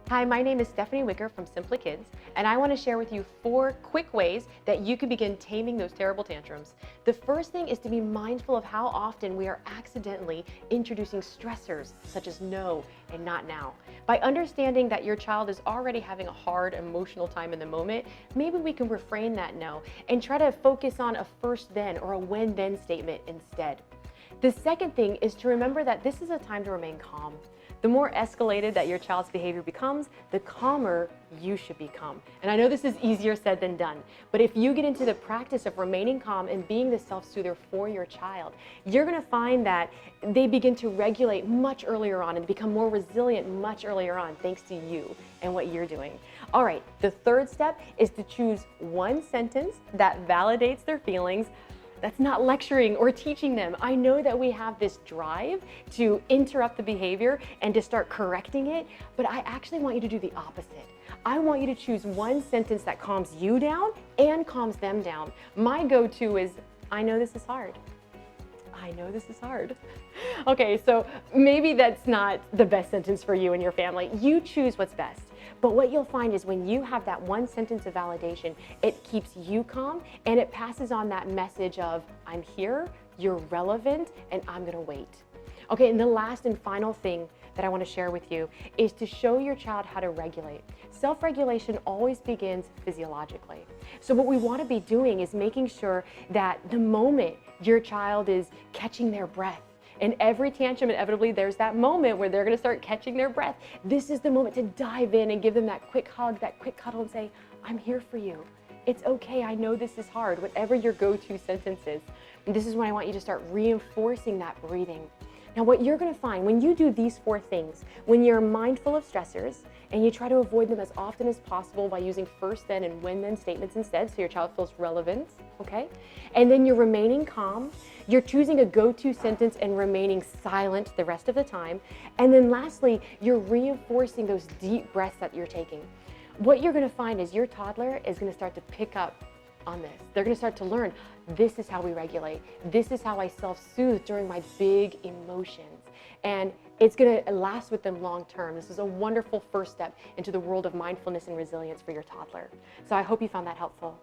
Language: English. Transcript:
Hi, my name is Stephanie Wicker from Simply Kids, and I want to share with you 4 quick ways that you can begin taming those terrible tantrums. The first thing is to be mindful of how often we are accidentally introducing stressors such as no and not now. By understanding that your child is already having a hard emotional time in the moment, maybe we can refrain that no and try to focus on a first then or a when then statement instead. The second thing is to remember that this is a time to remain calm. The more escalated that your child's behavior becomes, the calmer you should become. And I know this is easier said than done, but if you get into the practice of remaining calm and being the self-soother for your child, you're gonna find that they begin to regulate much earlier on and become more resilient much earlier on thanks to you and what you're doing. All right, the third step is to choose one sentence that validates their feelings. That's not lecturing or teaching them. I know that we have this drive to interrupt the behavior and to start correcting it, but I actually want you to do the opposite. I want you to choose one sentence that calms you down and calms them down. My go-to is, I know this is hard. I know this is hard. Okay, so maybe that's not the best sentence for you and your family. You choose what's best. But what you'll find is when you have that one sentence of validation, it keeps you calm and it passes on that message of, I'm here, you're relevant, and I'm gonna wait. Okay, and the last and final thing that I want to share with you is to show your child how to regulate. Self-regulation always begins physiologically. So what we want to be doing is making sure that the moment your child is catching their breath, and every tantrum, inevitably, there's that moment where they're going to start catching their breath. This is the moment to dive in and give them that quick hug, that quick cuddle, and say, I'm here for you. It's okay, I know this is hard, whatever your go-to sentence is. And this is when I want you to start reinforcing that breathing. Now, what you're going to find when you do these 4 things, when you're mindful of stressors and you try to avoid them as often as possible by using first then and when then statements instead so your child feels relevant, okay? And then you're remaining calm, you're choosing a go-to sentence and remaining silent the rest of the time. And then lastly, you're reinforcing those deep breaths that you're taking. What you're going to find is your toddler is going to start to pick up on this. They're going to start to learn, this is how we regulate. This is how I self-soothe during my big emotions. And it's going to last with them long term. This is a wonderful first step into the world of mindfulness and resilience for your toddler. So I hope you found that helpful.